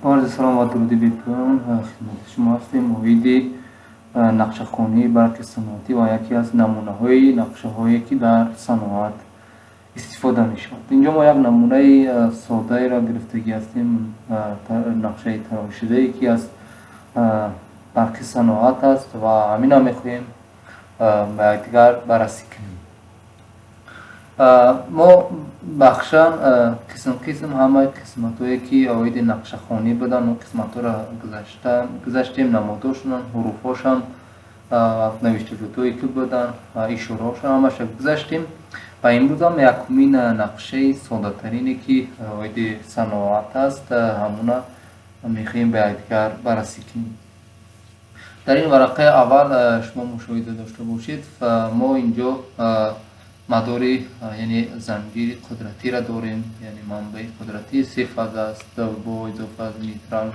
عرض سلام و درود بپویم خدمت شما هستیم. موید نقشه‌خوانی برقی صنعتی و یکی از نمونه‌های نقشه‌هایی که در صنعت استفاده می‌شود. اینجا ما یک نمونه ساده را گرفتگی هستیم. نقشه طراحی شده یکی از برقی صنعت است و همین هم می‌خواهیم به یکدیگر بررسی کنیم. ما بخشان قسم همه قسمت‌هایی که اوید نقشه‌خوانی بدن و قسمت‌ها را گذاشتیم، نمادهاشون، حروف‌هاشون، نوشته‌جوتایی که بدن، اشاره‌هاشون همش گذاشتیم. و امروز هم یکمین نقشه ساده ترینی که اوید صنعت است همون می‌خواهیم به یکدیگر بررسی کنیم. در این ورقه اول شما مشاهده داشته باشید ما اینجا مداری یعنی زنجیر قدرتی را داریم، یعنی منبع قدرتی 3 فاز است با اضافه از نیوترال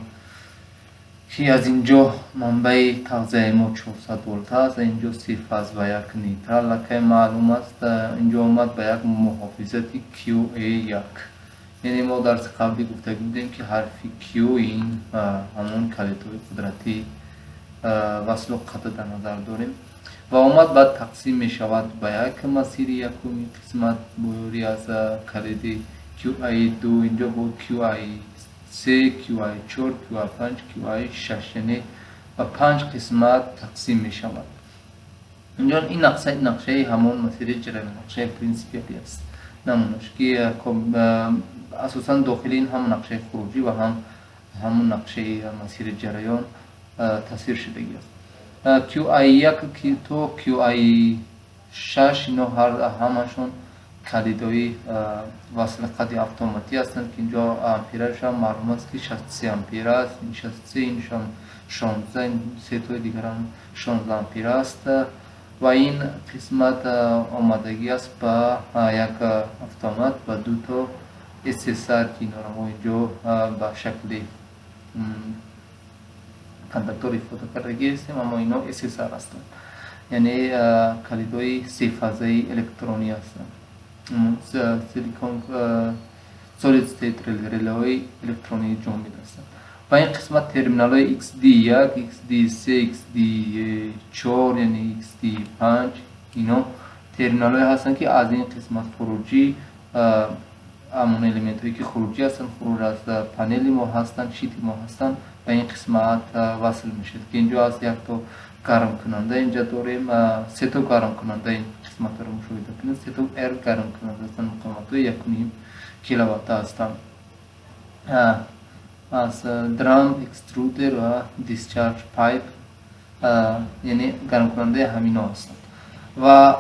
که از اینجا منبع تغذیه ما 400 ولت است، اینجا 3 فاز و یک نیوترال که معلوم است. اینجا آمد به یک محافظتی QA1، یعنی ما در قبلی گفته بودیم که حرف Q این همون کلیدهای قدرتی وصل و قطع در نظر داریم و آمد بعد تقسیم می شود به یک مسیر یکمی قسمت بوری از کلید QI2 اینجا با QI3 QI4 QI5 QI6 یعنی و 5 قسمت تقسیم می شود. اینجا این نقشه همون مسیر جریان، نقشه پرینسیپیالی است نمونش که اساسا داخلی این هم نقشه خروجی و همون نقشه مسیر جریان تصویر شدگی است. QI1 تو QI6 اینا همشون کلیدهای وصل قطعی اتوماتی هستند که اینجا امپیرش هم معلوم است که 63 امپیر است، این 63 اینش هم 16، این سه تا دیگر هم 16 امپیر است و این قسمت آمدگی است به یک اتومات و دو تا SSR که اینا رو اینجا به شکل کندکتور استفاده کردگی هستیم، اما اینا SSR هستند، یعنی کلیدهای 3 فازه الکترونی هستند. سیلیکون سولید استیت ریلی الکترونی جامد هستند و این قسمت ترمینال های XD1 XD3 XD4 یعنی XD5 اینا ترمینال های هستند که از این قسمت خروجی همون الیمنت هایی که خروجی هستند، خروج از پنل ما هستند، شیت ما هستند و این قسمت وصل میشد که اینجا از یک تا گرم کننده اینجا داریم، 3 تا گرم کننده این قسمت رو مشاهده کنید، 3 تا ایر گرم کننده هستند، مقاومت های 1.5 کیلووات هستند. از درام اکسترودر و دیسچارج پایپ یعنی گرم کننده همینا هستند و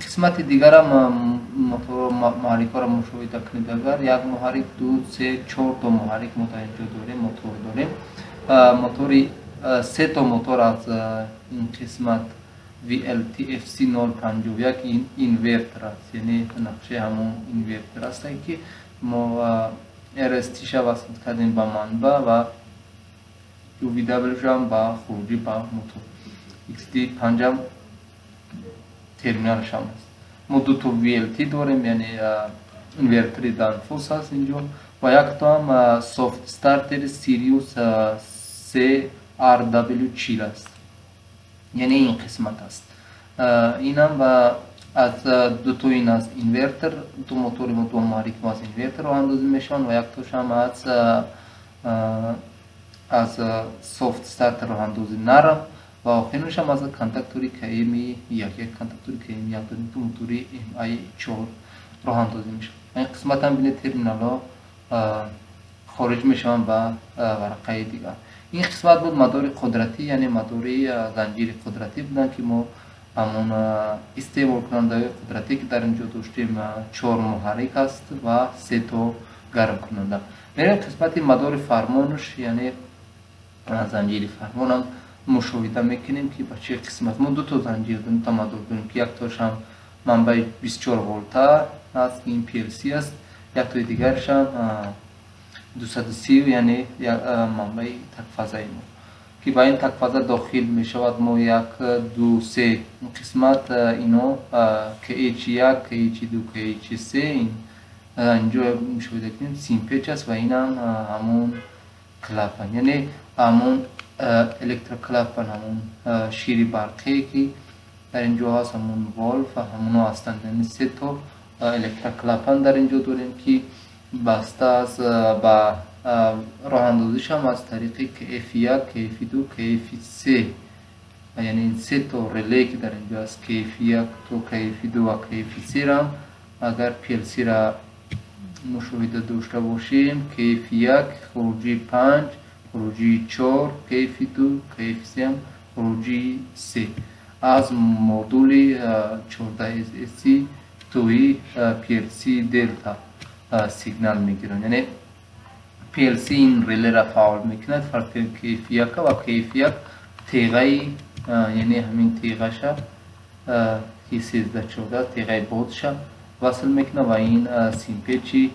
قسمت دیگر هم موتور محرک ها را مشاهده کنید. اگر یک محرک 2 3 4 تا محرک اینجا داریم، موتور داریم، موتوری 3 تا موتور از این قسمت VLT FC051 این اینورتر است، یعنی نقشه همون اینورتر است که ما RST شا وصل کردیم به منبع و UVW هم به خروجی به موتور XD5 هم ترمینالش هم است. ما 2 تا VLT داریم، یعنی اینورتری دانفوس هست اینجا و یک تا هم سافت استارتر سیریوس CRW40 است، یعنی این قسمت است. این هم از 2 تا این از اینورتر، 2 موتور و 2 محرک از اینورتر رو اندازی میشن و یک تاش هم از سافت استارتر رو اندازی نرم و آخرینش هم از کانتاکتوری KM1 کانتاکتوری KM1 تو موتوری MI4 رو اندازی میشن. این قسمت هم بین ترمینال ها خارج میشن به ورقه دیگر. این قسمت بود مدار قدرتی، یعنی مداری زنجیر قدرتی بودن که ما همون استیبل کننده قدرتی که در اینجا داشتیم 4 محرک است و 3 تا گرم کننده. میریم قسمت مدار فرمانش، یعنی زنجیر فرمان هم مشاهده میکنیم که به چه قسمت. ما 2 تا زنجیر داریم، 2 تا مدار داریم که یک تاش هم منبع 24 ولت است، این PLC است، یک تا دیگرش هم 230 یعنی منبع تک فازه ما که با این تک فازه داخل می شود. ما 1 2 3 قسمت اینو KH1 KH2 KH3 اینجا مشاهده کنیم سیم پیچ است و این هم همون کلاپن، یعنی همون الکتروکلاپن، همون شیر برقی که در اینجا هست، همون والف همونو هستند. یعنی 3 تا الکتروکلاپن در اینجا داریم که بسته است با راه اندازیش هم از طریق KF1 KF2 KF3، یعنی 3 تا ریلی که در اینجا است، KF1 تو KF2 و KF3 را اگر PLC را مشاهده داشته باشیم، KF1 خروجی 5 خروجی 4، KF2 KF3 هم خروجی 3 از مدول 14SC توی PLC دلتا سیگنال میگیرن. یعنی PLC این ریله را فعال میکند. فرق KF1 و KF1 تیغه، یعنی همین تیغه شد که 1314 تیغه بودش وصل میکنه و این سیمپیچی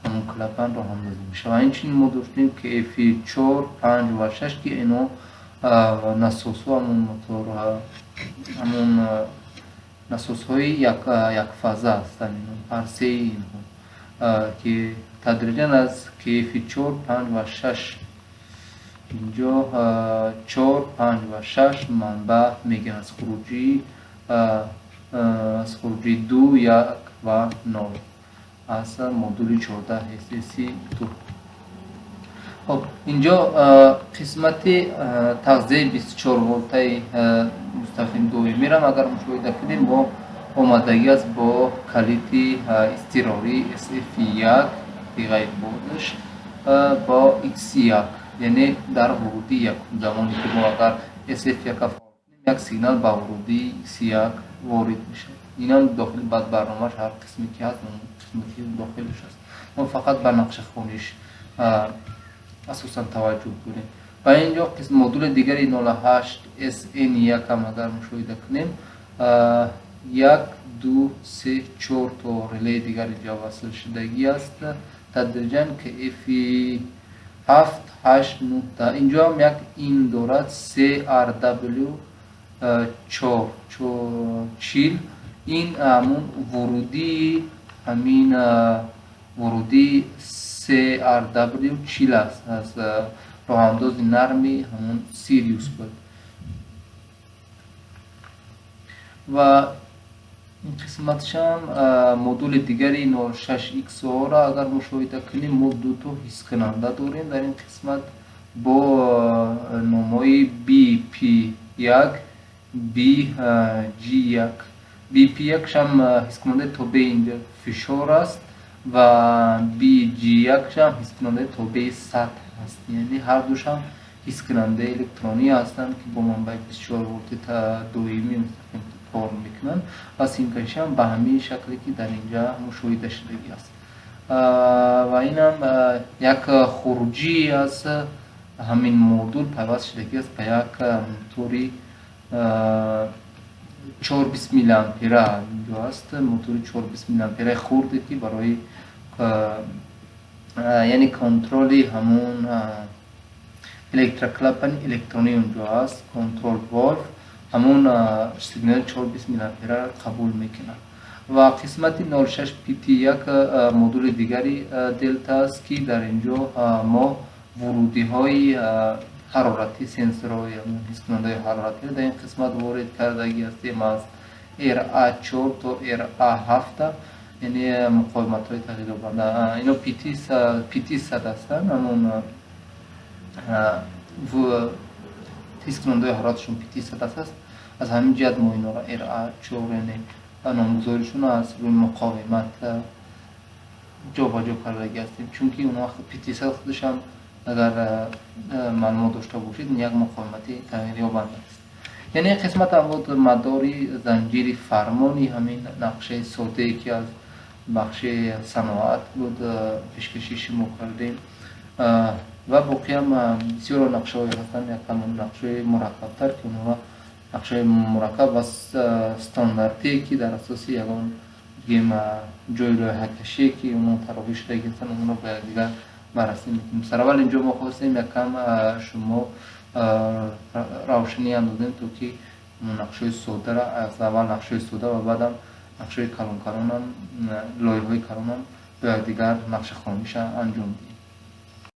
همون کلاپن رو هم اندازی میشه. و این چنین ما داشتیم که F4 5 و 6 که اینو نسوس ها، همون موتور، همون نسوس های یک فازه هستن، پرسه اینها که تدریجا از F4 5 و 6 اینجا 4 5 و 6 منبع میگن از خروجی 2 1 و 9 از مدول 14SC 2. خب اینجا قسمت تغذیه 24 ولتای مستقیم دومی را اگر مشاهده کنیم با آمادگی است با کلیت اضطراری SF1 تیغه بودش با X1، یعنی در ورودی یک زمانی که ما اگر SF1 فعال کنیم یک سیگنال با ورودی X1 وارد میشه. این هم داخل بعد برنامهش هر قسمی که هست قسمتی داخلش هست. ما فقط به نقشه‌خوانیش اساسا توجه کنیم. و اینجا قسم مدول دیگری 08 SN1 هم اگر مشاهده کنیم 1 2 3 4 تا ریلی دیگر اینجا وصل شدگی است تدریجا که F7 8 9 تا اینجا هم یک این دارد 3RW 4 چیل. این همون ورودی، همین ورودی 3RW چیل است از راه انداز نرمی همون سیریوس بود. و این قسمتش هم مدول دیگری 06XO را اگر مشاهده کنیم ما دو تا حس کننده داریم در این قسمت با نامای BP1 BG1. BP1 هم حس کننده تابع اینجا فشار است و BG1 هم حس کننده تابع سطح است. یعنی هر دوش هم حس کننده الکترونی هستند که با منبع 24 ولت دویمی کار میکنن و سیمکش هم به همین شکلی که در اینجا مشاهده شدگی است. و این هم یک خروجی از همین مدول پیوست شدگی است به یک موتوری 420 میلی آمپره اینجا است. موتور 420 میلی آمپره خورده که برای یعنی کنترل همون الکتروکلاپن الکترونی اونجا است. کنترل والف همون سیگنال 420 میلی آمپره را قبول میکنه. و قسمت 06 PT یک مدول دیگری دلتا است که در اینجا ما ورودی های حرارتی سنسورهای حس کننده حرارتی در این قسمت وارد کردگی هستیم از RA4 تا RA7، یعنی مقاومت های تغییر بنده. اینا PT 100 هستن، همون حس کننده حرارتشون PT 100 است. از همین جهت ما اینا را RA4 یعنی نامگذاریشون از روی مقاومت جابجا کردگی هستیم، چون که اون وقت PT 100 خودش هم اگر معلومات داشته باشید یک مقاومتی تغییر یابنده است. یعنی قسمت امواد مداری زنجیر فرمانی همین نقشه ساده که از بخش صناعت بود پیشکشی ما کردیم و باقی هم بسیار نقشه های هستن. یک همون نقشه مرکب تر که اونها نقشه مرکب و استانداردی که در اساس یکان گیم جای راه کشی که اونها طراحی شده هستن اونها باید دیگر بررسی میکنیم. سر اول اینجا ما خواستیم یکم شما روشنی اندازیم تو که نقشه ساده را از اول نقشه ساده و بعدم نقشه کلان هم لایه های کلان هم به دیگر نقشه خوانیش انجام دهیم.